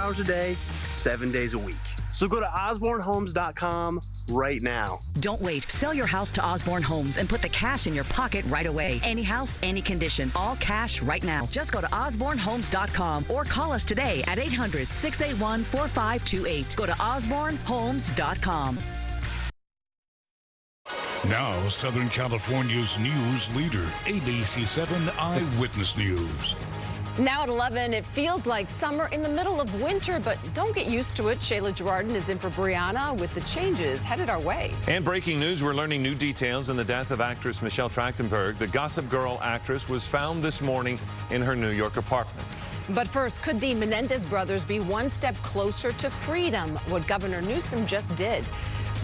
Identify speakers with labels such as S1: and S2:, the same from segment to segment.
S1: hours a day, 7 days a week. So go to osbornehomes.com right now.
S2: Don't wait. Sell your house to Osborne Homes and put the cash in your pocket right away. Any house, any condition. All cash right now. Just go to osbornehomes.com or call us today at 800-681-4528. Go to osbornehomes.com.
S3: Now, Southern California's news leader, ABC 7 Eyewitness News.
S4: Now at 11, it feels like summer in the middle of winter, but don't get used to it. Shayla Girardin is in for Brianna with the changes headed our way.
S5: And breaking news, we're learning new details in the death of actress Michelle Trachtenberg. The Gossip Girl actress was found this morning in her New York apartment.
S4: But first, could the Menendez brothers be one step closer to freedom? What Governor Newsom just did.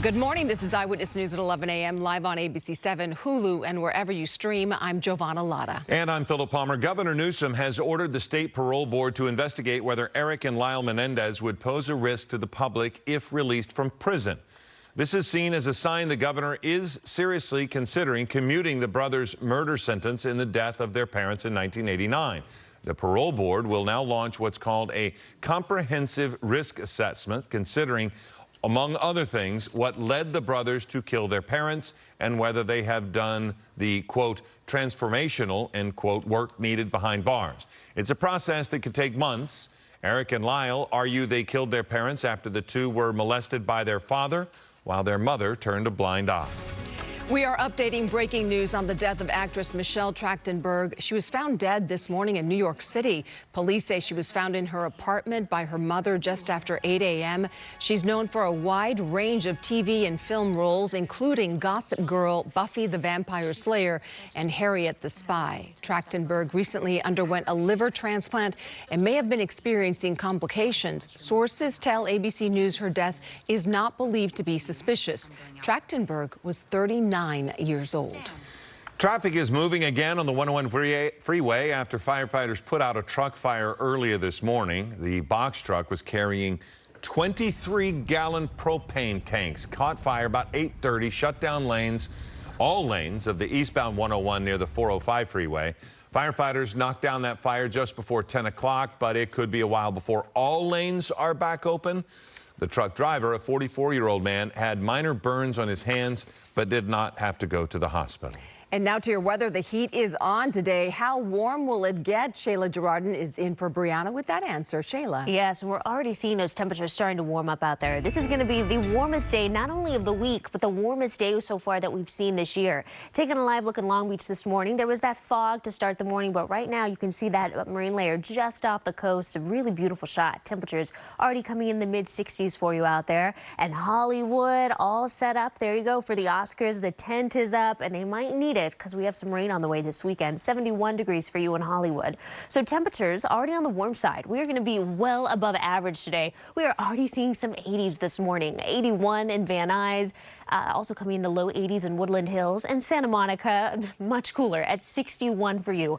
S4: Good morning. This is Eyewitness News at 11 a.m. live on ABC 7, Hulu, and wherever you stream. I'm Giovanna Latta.
S5: And I'm Philip Palmer. Governor Newsom has ordered the state parole board to investigate whether Eric and Lyle Menendez would pose a risk to the public if released from prison. This is seen as a sign the governor is seriously considering commuting the brothers' murder sentence in the death of their parents in 1989. The parole board will now launch what's called a comprehensive risk assessment, considering, among other things, what led the brothers to kill their parents and whether they have done the, quote, transformational, end quote, work needed behind bars. It's a process that could take months. Eric and Lyle argue they killed their parents after the two were molested by their father, while their mother turned a blind eye.
S4: We are updating breaking news on the death of actress Michelle Trachtenberg. She was found dead this morning in New York City. Police say she was found in her apartment by her mother just after 8 a.m. She's known for a wide range of TV and film roles, including Gossip Girl, Buffy the Vampire Slayer, and Harriet the Spy. Trachtenberg recently underwent a liver transplant and may have been experiencing complications. Sources tell ABC News her death is not believed to be suspicious. Trachtenberg was 39 years old.
S5: Traffic is moving again on the 101 freeway after firefighters put out a truck fire earlier this morning. The box truck was carrying 23-gallon propane tanks. Caught fire about 8:30, shut down lanes, all lanes of the eastbound 101 near the 405 freeway. Firefighters knocked down that fire just before 10 o'clock, but it could be a while before all lanes are back open. The truck driver, a 44-year-old man, had minor burns on his hands, but did not have to go to the hospital.
S4: And now to your weather. The heat is on today. How warm will it get? Shayla Girardin is in for Brianna with that answer. Shayla.
S6: Yes, we're already seeing those temperatures starting to warm up out there. This is going to be the warmest day, not only of the week, but the warmest day so far that we've seen this year. Taking a live look in Long Beach this morning, there was that fog to start the morning, but right now you can see that marine layer just off the coast. A really beautiful shot. Temperatures already coming in the mid-60s for you out there. And Hollywood all set up. There you go for the Oscars. The tent is up, and they might need it because we have some rain on the way this weekend. 71 degrees for you in Hollywood. So temperatures already on the warm side. We are going to be well above average today. We are already seeing some 80s this morning. 81 in Van Nuys. Also coming in the low 80s in Woodland Hills, and Santa Monica much cooler at 61 for you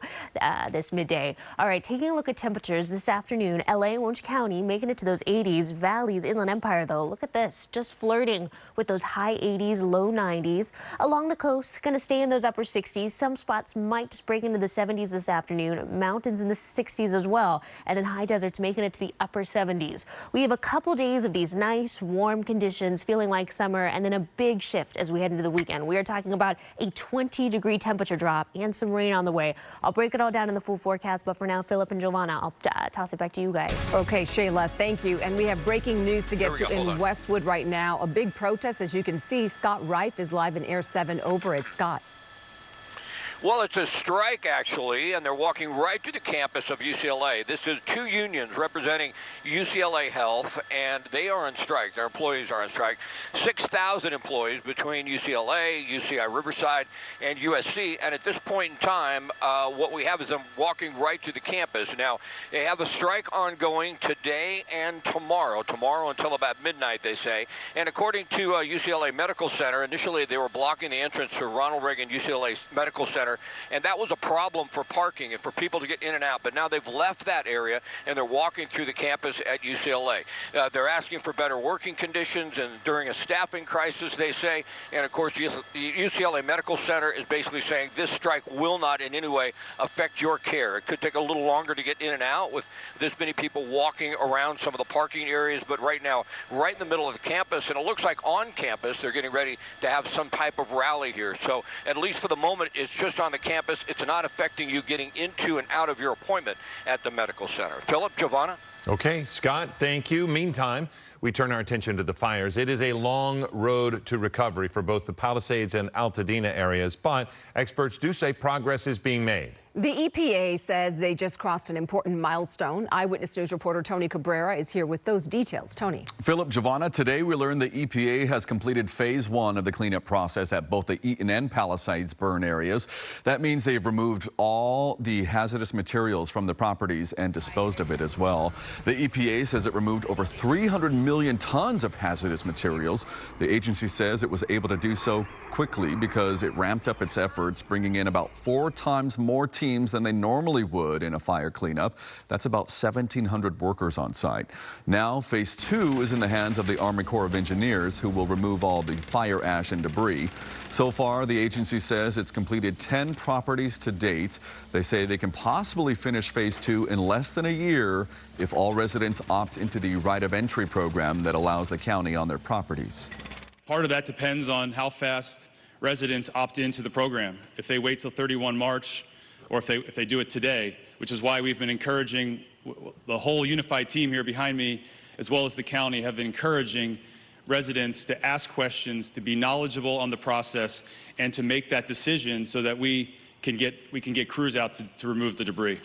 S6: this midday. All right, taking a look at temperatures this afternoon. LA, Orange County making it to those 80s. Valleys, Inland Empire though, look at this, just flirting with those high 80s, low 90s. Along the coast, going to stay in those upper 60s. Some spots might just break into the 70s this afternoon. Mountains in the 60s as well, and then high deserts making it to the upper 70s. We have a couple days of these nice warm conditions, feeling like summer, and then a big shift as we head into the weekend. We are talking about a 20-degree temperature drop and some rain on the way. I'll break it all down in the full forecast, but for now, Philip and Giovanna, I'll toss it back to you guys.
S4: Okay, Shayla, thank you. And we have breaking news to get to in Westwood right now. A big protest, as you can see. Scott Reif is live in Air 7 over at Scott.
S7: Well, it's a strike, actually, and they're walking right to the campus of UCLA. This is two unions representing UCLA Health, and they are on strike. Their employees are on strike. 6,000 employees between UCLA, UCI Riverside, and USC. And at this point in time, what we have is them walking right to the campus. Now, they have a strike ongoing today and tomorrow. Tomorrow until about midnight, they say. And according to UCLA Medical Center, initially they were blocking the entrance to Ronald Reagan UCLA Medical Center Center, and that was a problem for parking and for people to get in and out. But now they've left that area, and they're walking through the campus at UCLA. They're asking for better working conditions and during a staffing crisis, they say. And, of course, the UCLA Medical Center is basically saying this strike will not in any way affect your care. It could take a little longer to get in and out with this many people walking around some of the parking areas, but right now, right in the middle of the campus, and it looks like on campus, they're getting ready to have some type of rally here. So at least for the moment, it's just on the campus. It's not affecting you getting into and out of your appointment at the medical center. Philip, Giovanna?
S5: Okay, Scott, thank you. Meantime, we turn our attention to the fires. It is a long road to recovery for both the Palisades and Altadena areas, but experts do say progress is being made.
S4: The EPA says they just crossed an important milestone. Eyewitness News reporter Tony Cabrera is here with those details. Tony.
S8: Philip, Giovanna, today we learned the EPA has completed phase 1 of the cleanup process at both the Eaton and Palisades burn areas. That means they've removed all the hazardous materials from the properties and disposed of it as well. The EPA says it removed over 300 million tons of hazardous materials. The agency says it was able to do so quickly because it ramped up its efforts, bringing in about 4 times more teams than they normally would in a fire cleanup. That's about 1,700 workers on site. Now, phase 2 is in the hands of the Army Corps of Engineers, who will remove all the fire ash and debris. So far, the agency says it's completed 10 properties to date. They say they can possibly finish phase 2 in less than a year if all residents opt into the right of entry program that allows the county on their properties.
S9: Part of that depends on how fast residents opt into the program. If they wait till 31 March, or if they do it today, which is why we've been encouraging, the whole unified team here behind me, as well as the county, have been encouraging residents to ask questions, to be knowledgeable on the process, and to make that decision so that we can get crews out to remove the debris.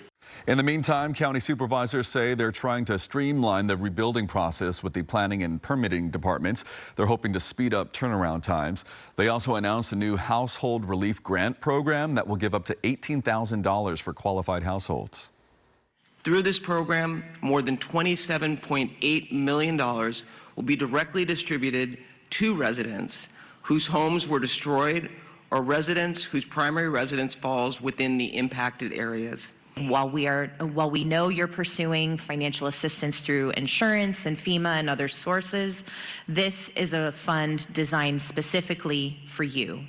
S8: In the meantime, county supervisors say they're trying to streamline the rebuilding process with the planning and permitting departments. They're hoping to speed up turnaround times. They also announced a new household relief grant program that will give up to $18,000 for qualified households.
S10: Through this program, more than $27.8 million will be directly distributed to residents whose homes were destroyed or residents whose primary residence falls within the impacted areas.
S11: While we know you're pursuing financial assistance through insurance and FEMA and other sources, this is a fund designed specifically for you.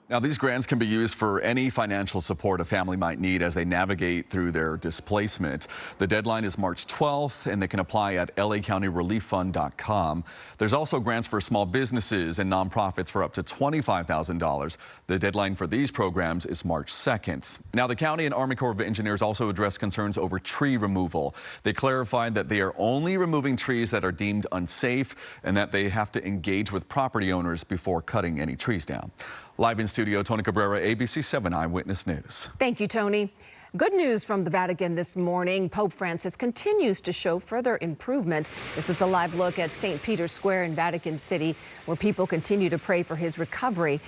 S8: Now, these grants can be used for any financial support a family might need as they navigate through their displacement. The deadline is March 12th, and they can apply at lacountyrelieffund.com. There's also grants for small businesses and nonprofits for up to $25,000. The deadline for these programs is March 2nd. Now, the county and Army Corps of Engineers also addressed concerns over tree removal. They clarified that they are only removing trees that are deemed unsafe and that they have to engage with property owners before cutting any trees down. Live in studio, Tony Cabrera, ABC 7 Eyewitness News.
S4: Thank you, Tony. Good news from the Vatican this morning. Pope Francis continues to show further improvement. This is a live look at St. Peter's Square in Vatican City, where people continue to pray for his recovery.